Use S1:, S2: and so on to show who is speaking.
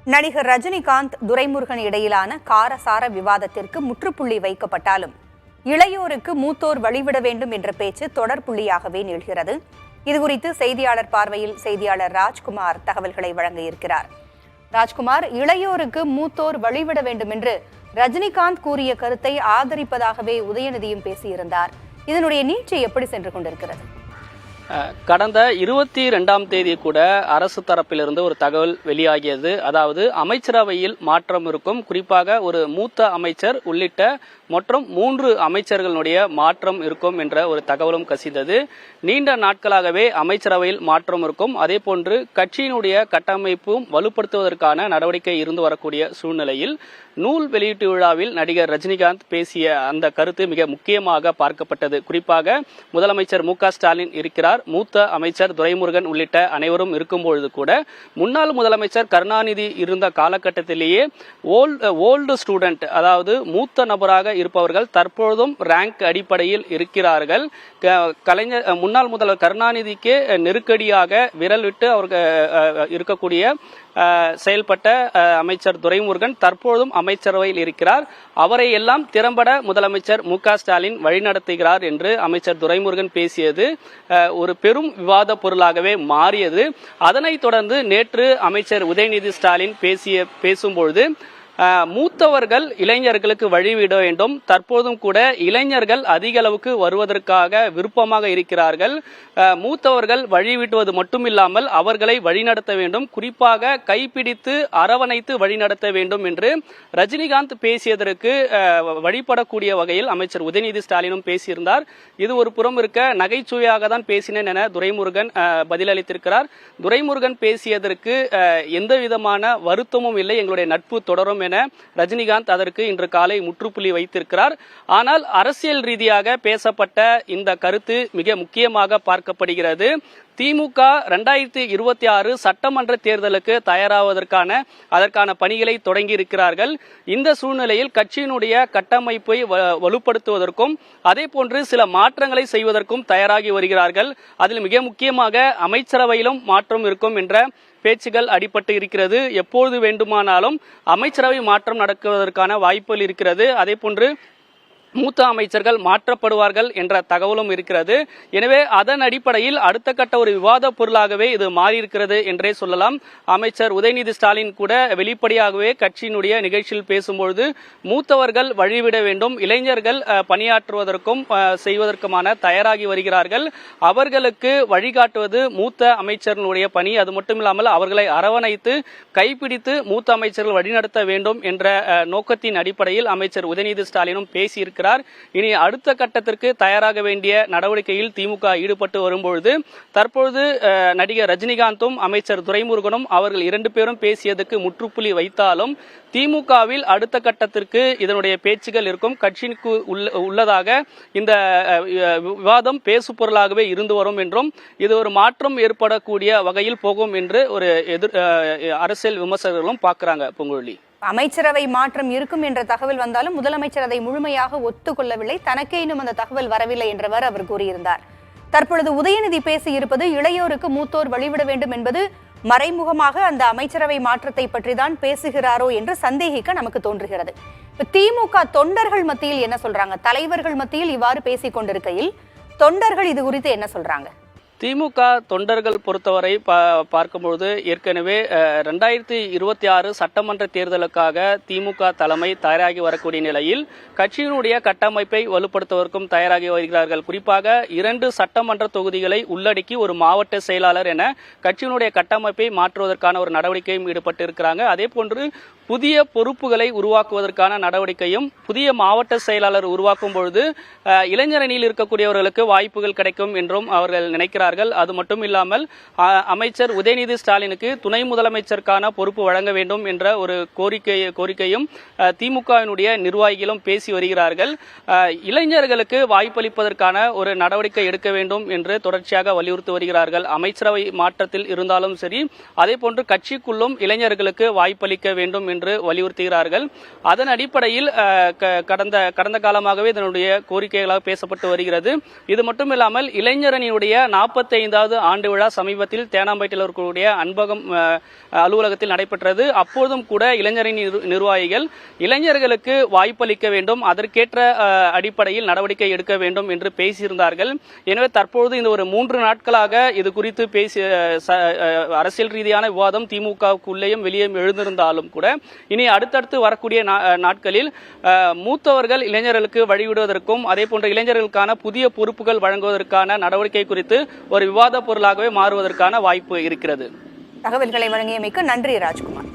S1: நடிகர் ரஜினிகாந்த் துரைமுருகன் இடையிலான காரசார விவாதத்திற்கு முற்றுப்புள்ளி வைக்கப்பட்டாலும் இளையோருக்கு மூத்தோர் வழிவிட வேண்டும் என்ற பேச்சு தொடர்புள்ளியாகவே நீள்கிறது. இதுகுறித்து செய்தியாளர் பார்வையில் செய்தியாளர் ராஜ்குமார் தகவல்களை வழங்க இருக்கிறார். ராஜ்குமார், இளையோருக்கு மூத்தோர் வழிவிட வேண்டும் என்று ரஜினிகாந்த் கூறிய கருத்தை ஆதரிப்பதாகவே உதயநிதியும் பேசியிருந்தார். இதனுடைய நீட்சி எப்படி சென்று கொண்டிருக்கிறது?
S2: கடந்த 22ஆம் தேதி கூட அரசு தரப்பிலிருந்து ஒரு தகவல் வெளியாகியது. அதாவது அமைச்சரவையில் மாற்றம் இருக்கும், குறிப்பாக ஒரு மூத்த அமைச்சர் உள்ளிட்ட மற்றும் 3 அமைச்சர்களுடைய மாற்றம் இருக்கும் என்ற ஒரு தகவலும் கசிந்தது. நீண்ட நாட்களாகவே அமைச்சரவையில் மாற்றம் இருக்கும், அதே போன்று கட்சியினுடைய கட்டமைப்பும் வலுப்படுத்துவதற்கான நடவடிக்கை இருந்து வரக்கூடிய சூழ்நிலையில் நூல் வெளியீட்டு விழாவில் நடிகர் ரஜினிகாந்த் பேசிய அந்த கருத்து மிக முக்கியமாக பார்க்கப்பட்டது. குறிப்பாக முதலமைச்சர் மு.க.ஸ்டாலின் இருக்கிறார், மூத்த அமைச்சர் துரைமுருகன் உள்ளிட்ட அனைவரும் இருக்கும்பொழுது கூட முன்னாள் முதலமைச்சர் கருணாநிதி இருந்த காலகட்டத்திலேயே ஓல்டு ஸ்டூடெண்ட், அதாவது மூத்த நபராக இருப்பவர்கள் தற்பொழுதும் ரேங்க் அடிப்படையில் இருக்கிறார்கள். முன்னாள் முதல்வர் கருணாநிதிக்கு நெருக்கடியாக விரல் விட்டு அவர்கள் இருக்கக்கூடிய செயல்பட்ட அமைச்சர் துரைமுருகன் தற்பொழுதும் அமைச்சரவையில் இருக்கிறார். அவரை எல்லாம் திறம்பட முதலமைச்சர் மு.க.ஸ்டாலின் வழிநடத்துகிறார் என்று அமைச்சர் துரைமுருகன் பேசியது ஒரு பெரும் விவாத பொருளாகவே மாறியது. அதனைத் தொடர்ந்து நேற்று அமைச்சர் உதயநிதி ஸ்டாலின் பேசும்பொழுது மூத்தவர்கள் இளைஞர்களுக்கு வழிவிட வேண்டும், தற்போதும் கூட இளைஞர்கள் அதிக அளவுக்கு வருவதற்காக விருப்பமாக இருக்கிறார்கள், மூத்தவர்கள் வழிவிடுவது மட்டுமில்லாமல் அவர்களை வழிநடத்த வேண்டும், குறிப்பாக கைப்பிடித்து அரவணைத்து வழிநடத்த வேண்டும் என்று ரஜினிகாந்த் பேசியதற்கு வழிபடக்கூடிய வகையில் அமைச்சர் உதயநிதி ஸ்டாலினும் பேசியிருந்தார். இது ஒரு புறம் இருக்க நகைச்சுவையாக தான் பேசினேன் என துரைமுருகன் பதிலளித்திருக்கிறார். துரைமுருகன் பேசியதற்கு எந்த விதமான வருத்தமும் இல்லை, எங்களுடைய நட்பு தொடரும் என ரஜினிகாந்த் அதற்கு இன்று காலை முற்றுப்புள்ளி வைத்திருக்கிறார். ஆனால் அரசியல் ரீதியாக பேசப்பட்ட இந்த கருத்து மிக முக்கியமாக பார்க்கப்படுகிறது. திமுக 2026 சட்டமன்ற தேர்தலுக்கு அதற்கான பணிகளை தொடங்கி இருக்கிறார்கள். இந்த சூழ்நிலையில் கட்சியினுடைய கட்டமைப்பை வலுப்படுத்துவதற்கும் அதே போன்று சில மாற்றங்களை செய்வதற்கும் தயாராகி வருகிறார்கள். அதில் மிக முக்கியமாக அமைச்சரவையிலும் மாற்றம் இருக்கும் என்ற பேச்சுகள் அடிபட்டு இருக்கிறது. எப்பொழுது வேண்டுமானாலும் அமைச்சரவை மாற்றம் நடக்குவதற்கான வாய்ப்புகள் இருக்கிறது. அதே போன்று மூத்த அமைச்சர்கள் மாற்றப்படுவார்கள் என்ற தகவலும் இருக்கிறது. எனவே அதன் அடிப்படையில் அடுத்த கட்ட ஒரு விவாத பொருளாகவே இது மாறியிருக்கிறது என்றே சொல்லலாம். அமைச்சர் உதயநிதி ஸ்டாலின் கூட வெளிப்படையாகவே கட்சியினுடைய நிகழ்ச்சியில் பேசும்பொழுது மூத்தவர்கள் வழிவிட வேண்டும், இளைஞர்கள் பணியாற்றுவதற்கும் செய்வதற்குமான தயாராகி வருகிறார்கள், அவர்களுக்கு வழிகாட்டுவது மூத்த அமைச்சர்களுடைய பணி, அது மட்டுமில்லாமல் அவர்களை அரவணைத்து கைப்பிடித்து மூத்த அமைச்சர்கள் வழிநடத்த வேண்டும் என்ற நோக்கத்தின் அடிப்படையில் அமைச்சர் உதயநிதி ஸ்டாலினும் பேசியிருக்கிறார். இனி அடுத்த கட்டத்திற்கு தயாராக வேண்டிய நடவடிக்கையில் திமுக ஈடுபட்டு வரும்பொழுது தற்பொழுது நடிகர் ரஜினிகாந்தும் அமைச்சர் துரைமுருகனும் அவர்கள் 2 பேரும் பேசியதுக்கு முற்றுப்புள்ளி வைத்தாலும் திமுகவில் அடுத்த கட்டத்திற்கு இதனுடைய பேச்சுகள் இருக்கும். கட்சிக்கு உள்ளதாக இந்த விவாதம் பேசு பொருளாகவே இருந்து வரும் என்றும் இது ஒரு மாற்றம் ஏற்படக்கூடிய வகையில் போகும் என்று ஒரு அரசியல் விமர்சகர்களும் பார்க்கிறாங்க. பொங்குழலி,
S1: அமைச்சரவை மாற்றம் இருக்கும் என்ற தகவல் வந்தாலும் முதலமைச்சர் அதை முழுமையாக ஒத்துக்கொள்ளவில்லை, தனக்கே இன்னும் அந்த தகவல் வரவில்லை என்றவர் அவர் கூறியிருந்தார். தற்பொழுது உதயநிதி பேசியிருப்பது இளையோருக்கு மூத்தோர் வழிவிட வேண்டும் என்பது மறைமுகமாக அந்த அமைச்சரவை மாற்றத்தை பற்றி தான் பேசுகிறாரோ என்று சந்தேகிக்க நமக்கு தோன்றுகிறது. திமுக தொண்டர்கள் மத்தியில் என்ன சொல்றாங்க? தலைவர்கள் மத்தியில் இவ்வாறு பேசிக் கொண்டிருக்கையில் தொண்டர்கள் இது குறித்து என்ன சொல்றாங்க?
S2: திமுக தொண்டர்கள் பொறுத்தவரை பார்க்கும்பொழுது ஏற்கனவே 2026 சட்டமன்ற தேர்தலுக்காக திமுக தலைமை தயாராகி வரக்கூடிய நிலையில் கட்சியினுடைய கட்டமைப்பை வலுப்படுத்துவதற்கும் தயாராகி வருகிறார்கள். குறிப்பாக 2 சட்டமன்ற தொகுதிகளை உள்ளடக்கி ஒரு மாவட்ட செயலாளர் என கட்சியினுடைய கட்டமைப்பை மாற்றுவதற்கான ஒரு நடவடிக்கையும் ஈடுபட்டு இருக்கிறாங்க. அதே போன்று புதிய பொறுப்புகளை உருவாக்குவதற்கான நடவடிக்கையும் புதிய மாவட்ட செயலாளர் உருவாக்கும் பொழுது இளைஞரணியில் இருக்கக்கூடியவர்களுக்கு வாய்ப்புகள் கிடைக்கும் என்றும் அவர்கள் நினைக்கிறார்கள். அது மட்டும் இல்லாமல் அமைச்சர் உதயநிதி ஸ்டாலினுக்கு துணை முதலமைச்சருக்கான பொறுப்பு வழங்க வேண்டும் என்ற ஒரு கோரிக்கையும் திமுகவினுடைய நிர்வாகிகளும் பேசி வருகிறார்கள். இளைஞர்களுக்கு வாய்ப்பளிப்பதற்கான ஒரு நடவடிக்கை எடுக்க வேண்டும் என்று தொடர்ச்சியாக வலியுறுத்தி வருகிறார்கள். அமைச்சரவை மாற்றத்தில் இருந்தாலும் சரி, அதே போன்று கட்சிக்குள்ளும் இளைஞர்களுக்கு வாய்ப்பளிக்க வேண்டும் என்று வலியுறுத்துகிறார்கள். அதன் அடிப்படையில் கடந்த காலமாகவே இதனுடைய கோரிக்கைகளாக பேசப்பட்டு வருகிறது. இது மட்டுமில்லாமல் இளைஞரணியுடைய 40 45வது ஆண்டு விழா சமீபத்தில் தேனாம்பேட்டையில் இருக்கக்கூடிய அன்பகம் அலுவலகத்தில் நடைபெற்றது. அப்போதும் கூட இளைஞரின் நிர்வாகிகள் இளைஞர்களுக்கு வாய்ப்பளிக்க வேண்டும், அதற்கேற்ற அடிப்படையில் நடவடிக்கை எடுக்க வேண்டும் என்று பேசியிருந்தார்கள். எனவே தற்பொழுது இந்த ஒரு 3 நாட்களாக இது குறித்து பேசி அரசியல் ரீதியான விவாதம் திமுகவுக்குள்ளேயும் வெளியே எழுந்திருந்தாலும் கூட இனி அடுத்தடுத்து வரக்கூடிய நாட்களில் மூத்தவர்கள் இளைஞர்களுக்கு வழிவிடுவதற்கும் அதே போன்ற இளைஞர்களுக்கான புதிய பொறுப்புகள் வழங்குவதற்கான நடவடிக்கை குறித்து ஒரு விவாத பொருளாகவே மாறுவதற்கான வாய்ப்பு இருக்கிறது.
S1: தகவல்களை வழங்கியமைக்கு நன்றி ராஜ்குமார்.